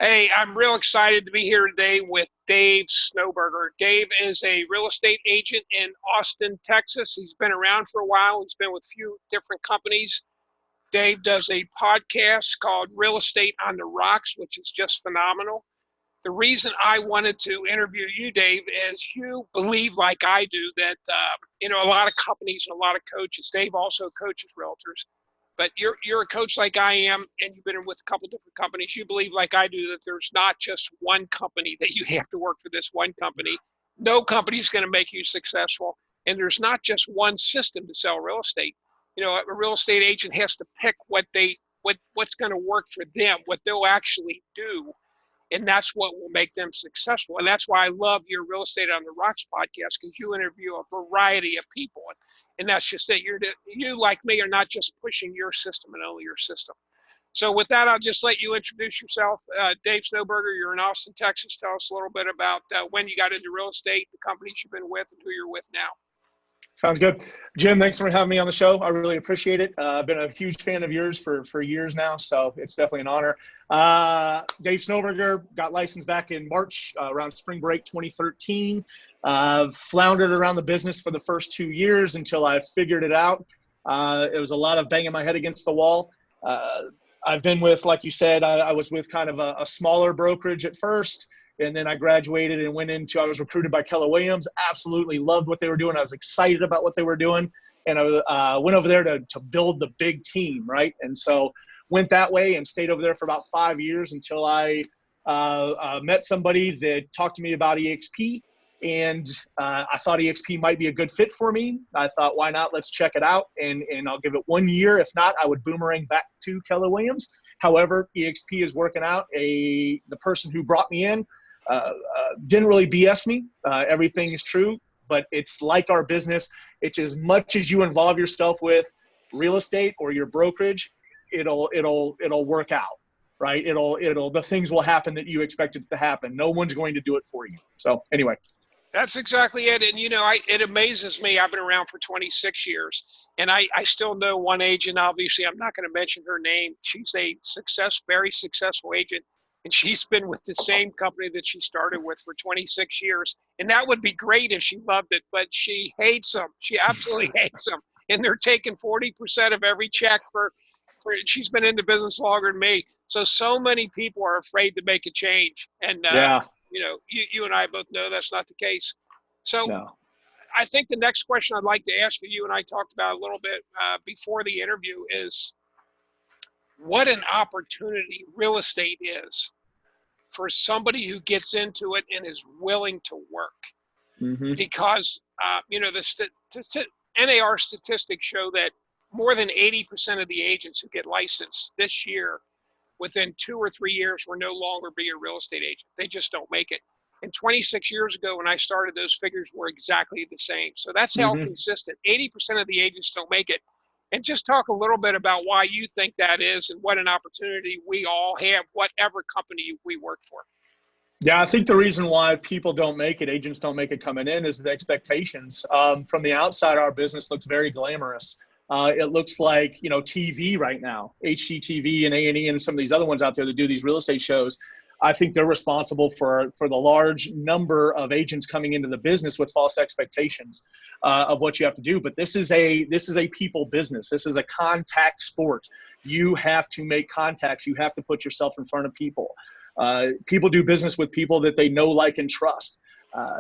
Hey, I'm real excited to be here today with Dave Snowberger. Dave is a real estate agent in Austin, Texas. He's been around for a while. He's been with a few different companies. Dave does a podcast called Real Estate on the Rocks, which is just phenomenal. The reason I wanted to interview you, Dave, is you believe, like I do, that a lot of companies and a lot of coaches. Dave also coaches realtors, but you're a coach like I am, and you've been with a couple different companies. You believe, like I do, that there's not just one company that you have to work for. This one company, no company is going to make you successful, and there's not just one system to sell real estate. A real estate agent has to pick what's going to work for them, what they'll actually do, and that's what will make them successful. And that's why I love your Real Estate on the Rocks podcast, because you interview a variety of people, and that's just it. You, like me, are not just pushing your system and only your system. So with that, I'll just let you introduce yourself. Dave Snowberger, you're in Austin, Texas. Tell us a little bit about when you got into real estate, the companies you've been with, and who you're with now. Sounds good. Jim, thanks for having me on the show. I really appreciate it. I've been a huge fan of yours for years now, so it's definitely an honor. Dave Snowberger, got licensed back in March, around spring break 2013. Floundered around the business for the first 2 years until I figured it out. It was a lot of banging my head against the wall. I've been with, like you said, I was with kind of a smaller brokerage at first. And then I graduated and I was recruited by Keller Williams. Absolutely loved what they were doing. I was excited about what they were doing. And I went over there to build the big team, right? And so went that way and stayed over there for about 5 years until I met somebody that talked to me about EXP. And I thought EXP might be a good fit for me. I thought, why not? Let's check it out. And I'll give it 1 year. If not, I would boomerang back to Keller Williams. However, EXP is working out. The person who brought me in didn't really BS me. Everything is true, but it's like our business. It's as much as you involve yourself with real estate or your brokerage, it'll work out, right? The things will happen that you expect it to happen. No one's going to do it for you. So anyway. That's exactly it. And, it amazes me. I've been around for 26 years, and I still know one agent. Obviously, I'm not going to mention her name. She's a very successful agent, and she's been with the same company that she started with for 26 years. And that would be great if she loved it, but she hates them. She absolutely hates them. And they're taking 40% of every check for she's been in the business longer than me. So many people are afraid to make a change. And, yeah. You and I both know that's not the case. So no. I think the next question I'd like to ask you and I talked about a little bit before the interview, is what an opportunity real estate is for somebody who gets into it and is willing to work. Mm-hmm. Because, the NAR statistics show that more than 80% of the agents who get licensed this year, within 2 or 3 years, will no longer be a real estate agent. They just don't make it. And 26 years ago, when I started, those figures were exactly the same. So that's held consistent. 80% of the agents don't make it. And just talk a little bit about why you think that is and what an opportunity we all have, whatever company we work for. Yeah, I think the reason why people don't make it, agents don't make it coming in, is the expectations. From the outside, our business looks very glamorous. It looks like, TV right now, HGTV and A&E and some of these other ones out there that do these real estate shows. I think they're responsible for the large number of agents coming into the business with false expectations of what you have to do. But this is a people business. This is a contact sport. You have to make contacts. You have to put yourself in front of people. People do business with people that they know, like, and trust.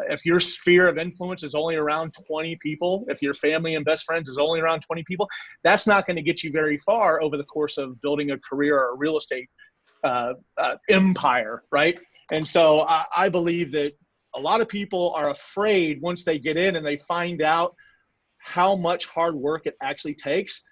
If your sphere of influence is only around 20 people, if your family and best friends is only around 20 people, that's not going to get you very far over the course of building a career or a real estate empire, right? And so I believe that a lot of people are afraid once they get in and they find out how much hard work it actually takes.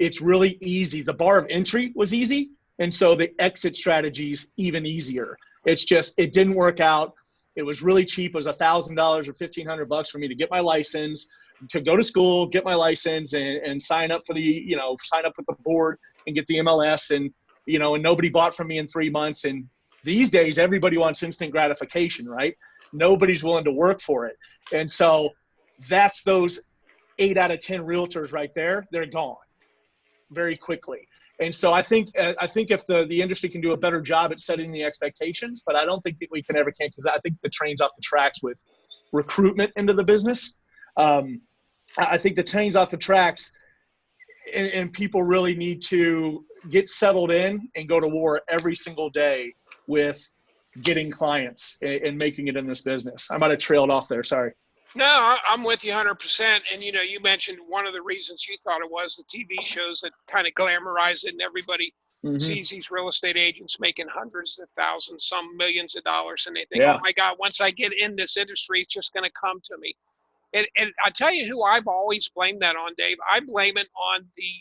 It's really easy. The bar of entry was easy, and so the exit strategy is even easier. It's just, it didn't work out. It was really cheap. It was $1,000 or $1,500 for me to get my license, to go to school, get my license, and sign up for sign up with the board and get the MLS, and nobody bought from me in 3 months. And these days, everybody wants instant gratification, right? Nobody's willing to work for it. And so that's those 8 out of 10 realtors right there. They're gone very quickly. And so I think if the industry can do a better job at setting the expectations, but I don't think that we can because I think the train's off the tracks with recruitment into the business. I think the train's off the tracks, and people really need to get settled in and go to war every single day with getting clients and making it in this business. I might have trailed off there. Sorry. No, I'm with you 100%. And, you mentioned one of the reasons you thought it was the TV shows that kind of glamorize it, and everybody sees these real estate agents making hundreds of thousands, some millions of dollars, and they think, oh my God, once I get in this industry, it's just going to come to me. And I tell you who I've always blamed that on, Dave. I blame it on the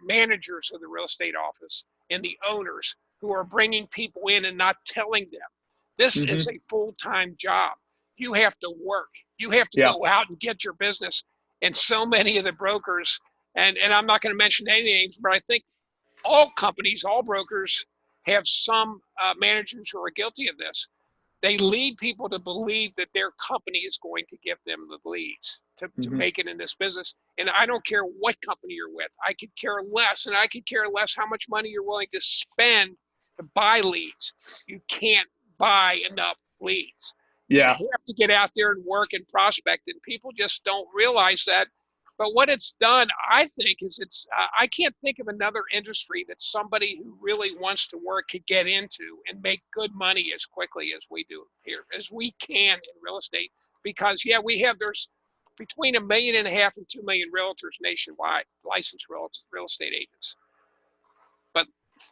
managers of the real estate office and the owners who are bringing people in and not telling them this is a full-time job. You have to work. You have to go out and get your business. And so many of the brokers, and I'm not going to mention any names, but I think all companies, all brokers have some managers who are guilty of this. They lead people to believe that their company is going to give them the leads to make it in this business. And I don't care what company you're with. I could care less, and I could care less how much money you're willing to spend to buy leads. You can't buy enough leads. Yeah. You have to get out there and work and prospect, and people just don't realize that. But what it's done, I think, is I can't think of another industry that somebody who really wants to work could get into and make good money as quickly as we do here, as we can in real estate. Because, there's between 1.5 million and 2 million realtors nationwide, licensed real estate agents. But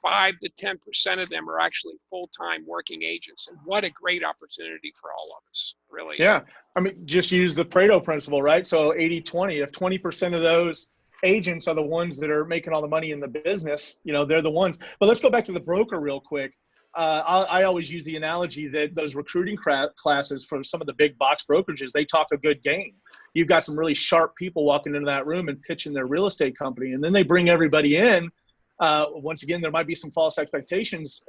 5 to 10% of them are actually full-time working agents. And what a great opportunity for all of us, really. Yeah. I mean, just use the Pareto principle, right? So 80-20, if 20% of those agents are the ones that are making all the money in the business, they're the ones. But let's go back to the broker real quick. I always use the analogy that those recruiting classes for some of the big box brokerages, they talk a good game. You've got some really sharp people walking into that room and pitching their real estate company. And then they bring everybody in. Once again, there might be some false expectations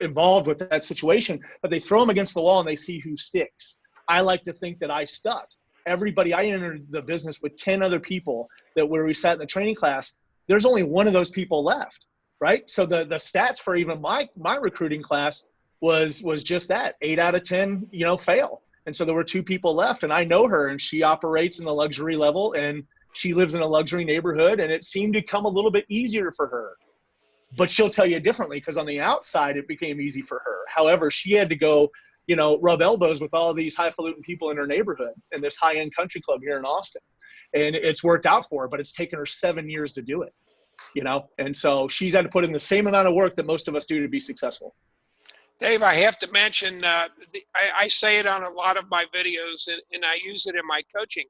involved with that situation, but they throw them against the wall and they see who sticks. I like to think that I stuck. I entered the business with 10 other people where we sat in the training class. There's only one of those people left, right? So the stats for even my recruiting class was just that 8 out of 10, fail. And so there were 2 people left, and I know her, and she operates in the luxury level, and she lives in a luxury neighborhood, and it seemed to come a little bit easier for her. But she'll tell you differently, because on the outside, it became easy for her. However, she had to go, rub elbows with all these highfalutin people in her neighborhood in this high-end country club here in Austin. And it's worked out for her, but it's taken her 7 years to do it, And so she's had to put in the same amount of work that most of us do to be successful. Dave, I have to mention, I say it on a lot of my videos, and I use it in my coaching.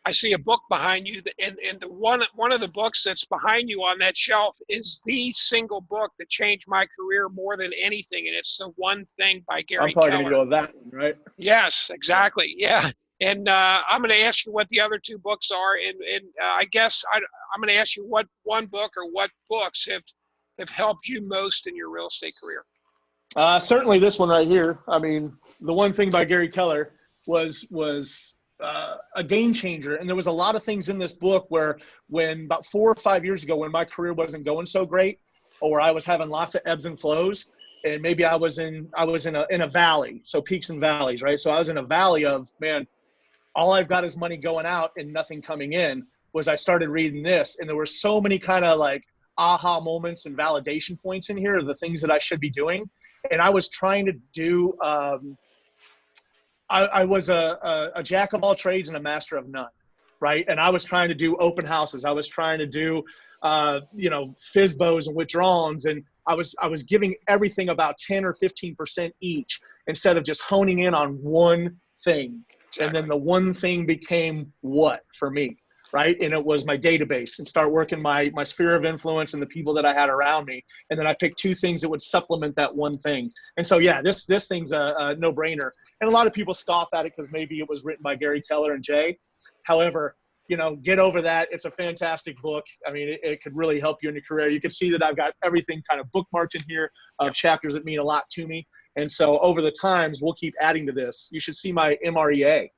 I see a book behind you, and one of the books that's behind you on that shelf is the single book that changed my career more than anything, and it's The One Thing by Gary Keller. I'm probably going to go with that one, right? Yes, exactly. Yeah. And I'm going to ask you what the other 2 books are, and I guess I'm going to ask you what one book or what books have helped you most in your real estate career. Certainly this one right here. I mean, The One Thing by Gary Keller was a game changer. And there was a lot of things in this book where when about 4 or 5 years ago, when my career wasn't going so great, or I was having lots of ebbs and flows, and maybe I was in a valley. So peaks and valleys, right? So I was in a valley of, man, all I've got is money going out and nothing coming in. I started reading this, and there were so many kind of like aha moments and validation points in here of the things that I should be doing. And I was trying to do, I was a jack of all trades and a master of none, right? And I was trying to do open houses. I was trying to do, FSBOs and withdrawals. And I was giving everything about 10 or 15% each instead of just honing in on one thing. Exactly. And then the one thing became what for me, right? And it was my database, and start working my sphere of influence and the people that I had around me. And then I picked 2 things that would supplement that one thing. And so, yeah, this thing's a no-brainer. And a lot of people scoff at it because maybe it was written by Gary Keller and Jay. However, get over that. It's a fantastic book. I mean, it could really help you in your career. You can see that I've got everything kind of bookmarked in here of chapters that mean a lot to me. And so over the times, we'll keep adding to this. You should see my MREA.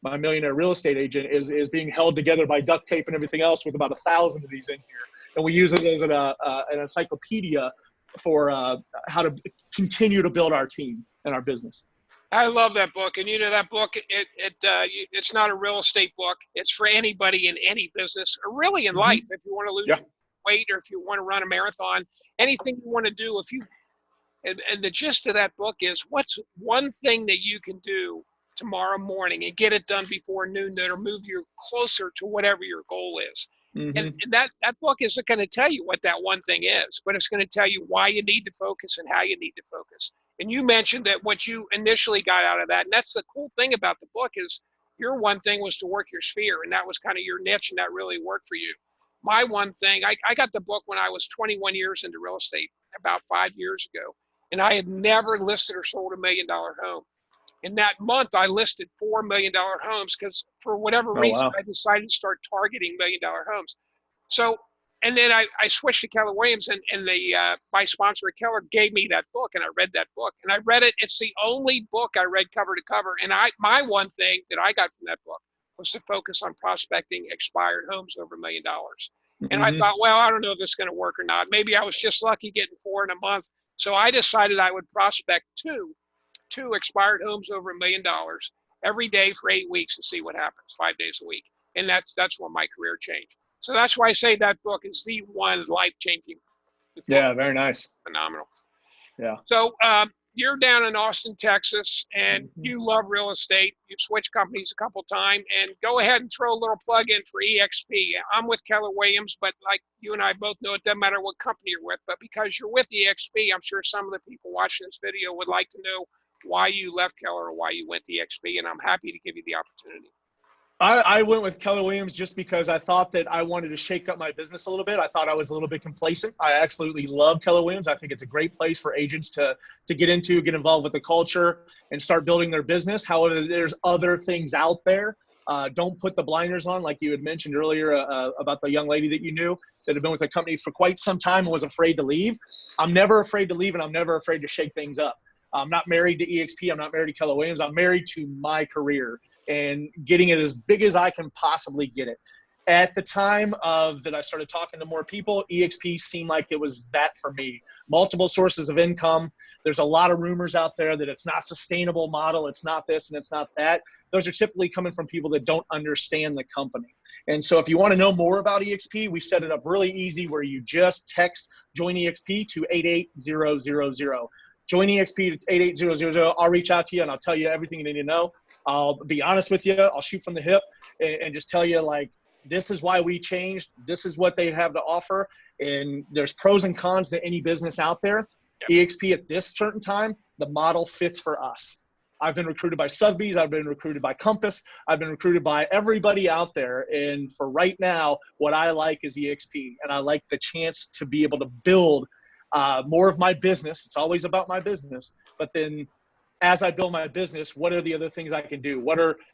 my millionaire real estate agent, is being held together by duct tape and everything else with about 1,000 of these in here. And we use it as an encyclopedia for how to continue to build our team and our business. I love that book. And that book, it's not a real estate book. It's for anybody in any business, or really in life. If you want to lose weight, or if you want to run a marathon, anything you want to do, and the gist of that book is, what's one thing that you can do tomorrow morning and get it done before noon that'll move you closer to whatever your goal is. And that book isn't going to tell you what that one thing is, but it's going to tell you why you need to focus and how you need to focus. And you mentioned that what you initially got out of that, and that's the cool thing about the book, is your one thing was to work your sphere, and that was kind of your niche, and that really worked for you. My one thing, I got the book when I was 21 years into real estate, about 5 years ago, and I had never listed or sold $1 million home. In that month, I listed $4 million homes because for whatever reason, I decided to start targeting $1 million homes. So, and then I switched to Keller Williams, and my sponsor at Keller gave me that book, and I read that book, and I read it. It's the only book I read cover to cover. And my one thing that I got from that book was to focus on prospecting expired homes over $1 million. And I thought, well, I don't know if this is going to work or not. Maybe I was just lucky getting 4 in a month. So I decided I would prospect two expired homes over $1 million every day for 8 weeks and see what happens, 5 days a week. And that's when my career changed. So that's why I say that book is the one life-changing book. Yeah, very nice. Phenomenal. Yeah. So you're down in Austin, Texas, and you love real estate. You've switched companies a couple times, and go ahead and throw a little plug in for EXP. I'm with Keller Williams, but like you and I both know, it doesn't matter what company you're with, but because you're with EXP, I'm sure some of the people watching this video would like to know why you left Keller or why you went to EXP, and I'm happy to give you the opportunity. I went with Keller Williams just because I thought that I wanted to shake up my business a little bit. I thought I was a little bit complacent. I absolutely love Keller Williams. I think it's a great place for agents to get into, get involved with the culture, and start building their business. However, there's other things out there. Don't put the blinders on, like you had mentioned earlier about the young lady that you knew that had been with the company for quite some time and was afraid to leave. I'm never afraid to leave, and I'm never afraid to shake things up. I'm not married to EXP. I'm not married to Keller Williams. I'm married to my career and getting it as big as I can possibly get it. At the time that I started talking to more people, EXP seemed like it was that for me. Multiple sources of income. There's a lot of rumors out there that it's not sustainable model. It's not this and it's not that. Those are typically coming from people that don't understand the company. And so if you want to know more about EXP, we set it up really easy where you just text Join EXP to 88000. Join EXP to 88000. I'll reach out to you and I'll tell you everything you need to know. I'll be honest with you. I'll shoot from the hip and just tell you, like, this is why we changed. This is what they have to offer. And there's pros and cons to any business out there. Yep. EXP at this certain time, the model fits for us. I've been recruited by Sotheby's. I've been recruited by Compass. I've been recruited by everybody out there. And for right now, what I like is EXP. And I like the chance to be able to build more of my business. It's always about my business. But then as I build my business, what are the other things I can do?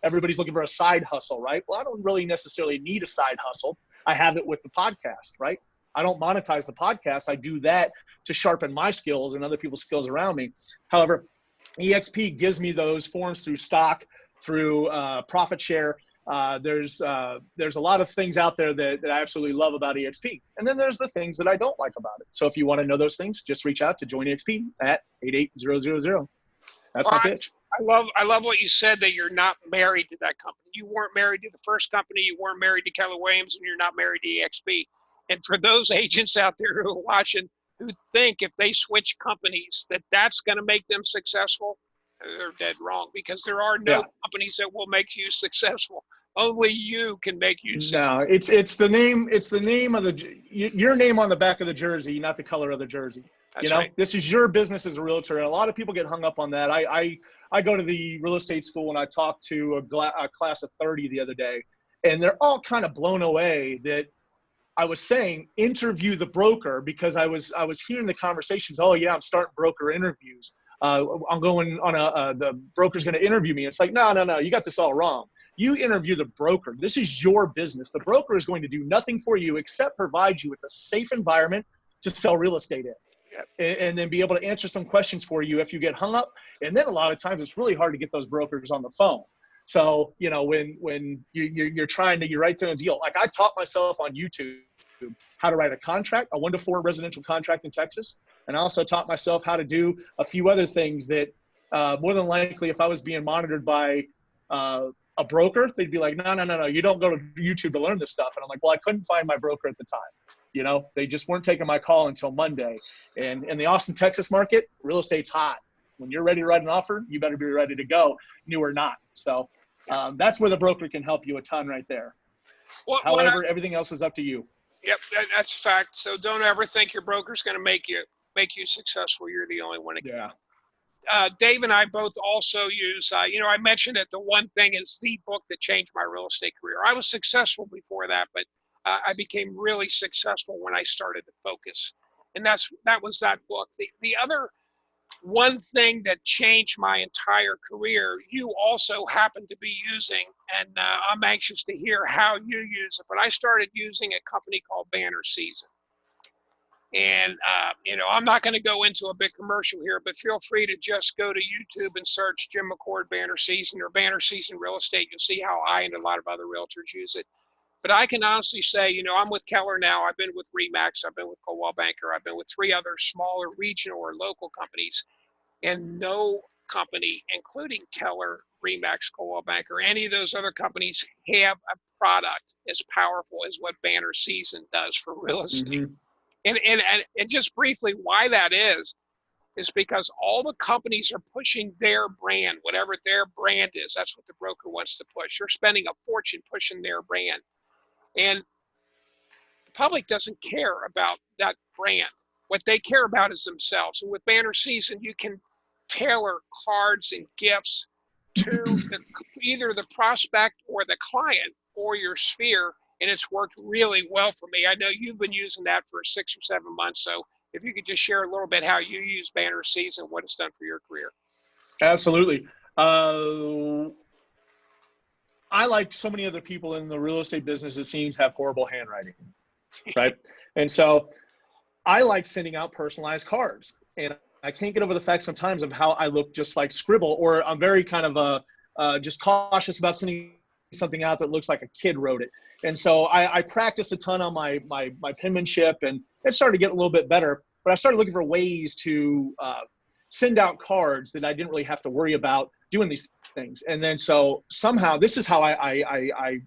Everybody's looking for a side hustle, right? Well, I don't really necessarily need a side hustle. I have it with the podcast, right? I don't monetize the podcast. I do that to sharpen my skills and other people's skills around me. However, EXP gives me those forms through stock, through profit share. There's a lot of things out there that I absolutely love about EXP. And then there's the things that I don't like about it. So if you want to know those things, just reach out to Join EXP at 88000. That's my pitch. I love what you said, that you're not married to that company. You weren't married to the first company. You weren't married to Keller Williams, and you're not married to EXP. And for those agents out there who are watching, who think if they switch companies that's going to make them successful, they're dead wrong, because there are no companies that will make you successful. Only you can make you successful. No, it's the name of your name on the back of the jersey, not the color of the jersey. That's right. This is your business as a realtor, and a lot of people get hung up on that. I go to the real estate school, and I talked to a class of 30 the other day, and they're all kind of blown away that I was saying interview the broker, because I was hearing the conversations. Oh yeah, I'm starting broker interviews. I'm going on the broker's going to interview me. It's like, no, you got this all wrong. You interview the broker. This is your business. The broker is going to do nothing for you except provide you with a safe environment to sell real estate in. And then be able to answer some questions for you if you get hung up. And then a lot of times it's really hard to get those brokers on the phone. So, you know, when you're trying to, you're right there in a deal. Like I taught myself on YouTube how to write a contract, a 1-to-4 residential contract in Texas. And I also taught myself how to do a few other things that more than likely, if I was being monitored by a broker, they'd be like, no, you don't go to YouTube to learn this stuff. And I'm like, well, I couldn't find my broker at the time. You know, they just weren't taking my call until Monday. And in the Austin, Texas market, real estate's hot. When you're ready to write an offer, you better be ready to go, new or not. So that's where the broker can help you a ton right there. However, everything else is up to you. Yep, that's a fact. So don't ever think your broker's going to make you successful. You're the only one. Yeah. Dave and I both also use, you know, I mentioned that the one thing is the book that changed my real estate career. I was successful before that, but I became really successful when I started to focus. And that was that book. The other one thing that changed my entire career, you also happen to be using, and I'm anxious to hear how you use it, but I started using a company called Banner Season. And, you know, I'm not going to go into a big commercial here, but feel free to just go to YouTube and search Jim McCord Banner Season or Banner Season Real Estate. You'll see how I and a lot of other realtors use it. But I can honestly say, you know, I'm with Keller now. I've been with Remax. I've been with Coldwell Banker. I've been with 3 other smaller regional or local companies. And no company, including Keller, Remax, Coldwell Banker, any of those other companies have a product as powerful as what Banner Season does for real estate. Mm-hmm. And just briefly, why that is because all the companies are pushing their brand, whatever their brand is. That's what the broker wants to push. They're spending a fortune pushing their brand. And the public doesn't care about that brand. What they care about is themselves. And with Banner Season, you can tailor cards and gifts to either the prospect or the client or your sphere. And it's worked really well for me. I know you've been using that for 6 or 7 months. So if you could just share a little bit how you use Banner Season, what it's done for your career. Absolutely. I, like so many other people in the real estate business, it seems, have horrible handwriting, right? And so I like sending out personalized cards. And I can't get over the fact sometimes of how I look just like scribble, or I'm very kind of just cautious about sending something out that looks like a kid wrote it. And so I practiced a ton on my penmanship, and it started to get a little bit better. But I started looking for ways to send out cards that I didn't really have to worry about doing these things. And then so somehow this is how I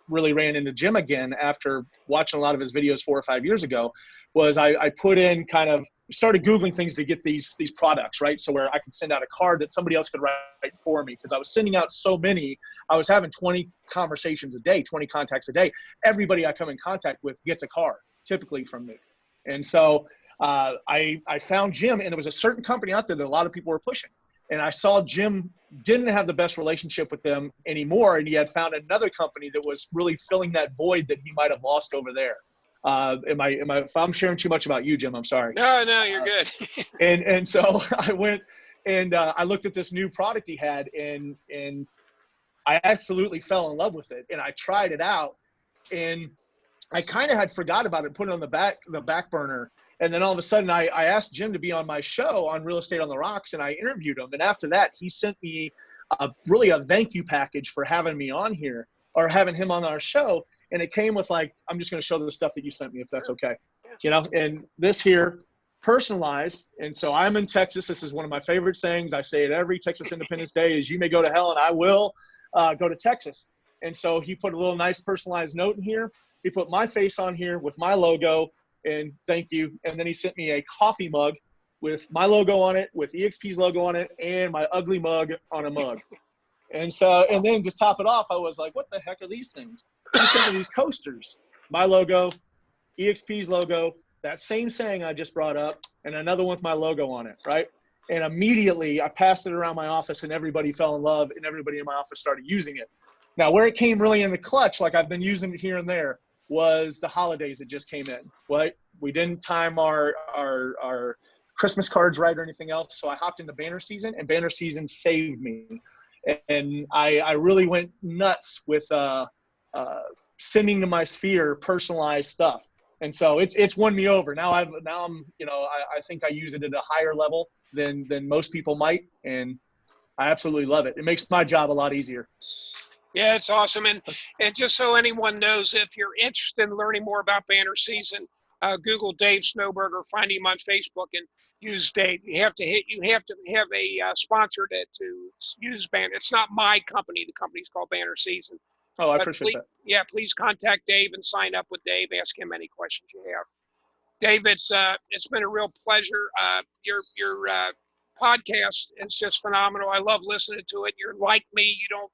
really ran into Jim again after watching a lot of his videos 4 or 5 years ago. Was I put in kind of started Googling things to get these products, right? So where I could send out a card that somebody else could write for me, because I was sending out so many. I was having 20 conversations a day, 20 contacts a day. Everybody I come in contact with gets a card, typically from me. And so I found Jim, and there was a certain company out there that a lot of people were pushing. And I saw Jim didn't have the best relationship with them anymore, and he had found another company that was really filling that void that he might have lost over there. If I'm sharing too much about you, Jim, I'm sorry. No, you're good. and so I went and I looked at this new product he had, and I absolutely fell in love with it. And I tried it out, and I kind of had forgot about it, put it on the back burner. And then all of a sudden I asked Jim to be on my show on Real Estate on the Rocks, and I interviewed him. And after that, he sent me really a thank you package for having me on here, or having him on our show. And it came with like, I'm just going to show the stuff that you sent me, if that's okay. You know, and this here, personalized. And so I'm in Texas. This is one of my favorite sayings. I say it every Texas Independence Day is, you may go to hell and I will go to Texas. And so he put a little nice personalized note in here. He put my face on here with my logo and thank you. And then he sent me a coffee mug with my logo on it, with EXP's logo on it, and my ugly mug on a mug. And so, and then to top it off, I was like, what the heck are these things? He sent me these coasters, my logo, EXP's logo, that same saying I just brought up, and another one with my logo on it, right? And immediately I passed it around my office, and everybody fell in love, and everybody in my office started using it. Now, where it came really into clutch, like I've been using it here and there, was the holidays that just came in. Right? We didn't time our Christmas cards right or anything else, so I hopped into Banner Season, and Banner Season saved me. And I really went nuts with sending to my sphere personalized stuff. And so it's won me over. Now I'm, you know, I think I use it at a higher level than most people might. And I absolutely love it. It makes my job a lot easier. Yeah, it's awesome. And just so anyone knows, if you're interested in learning more about banner season, Google Dave Snowberger, find him on Facebook, and use Dave. You have to have a sponsor to use banner. It's not my company. The company's called Banner Season. Oh, I But appreciate please, that. yeah, please contact Dave and sign up with Dave. Ask him any questions you have. Dave, it's been a real pleasure. Your podcast is just phenomenal. I love listening to it. You're like me. You don't.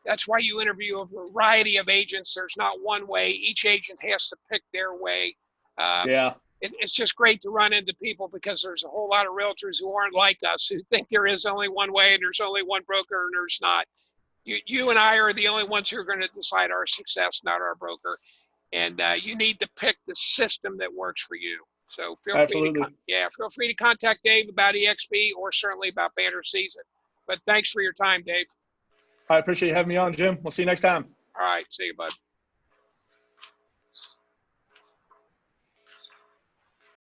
That's why you interview a variety of agents. There's not one way. Each agent has to pick their way. Um, Yeah, it's just great to run into people because there's a whole lot of realtors who aren't like us, who think there is only one way and there's only one broker and there's not. You and I are the only ones who are going to decide our success, not our broker. And you need to pick the system that works for you. So absolutely. feel free to contact Dave about EXP or certainly about Banner Season. But thanks for your time, Dave. I appreciate you having me on, Jim. We'll see you next time. All right, see you, bud.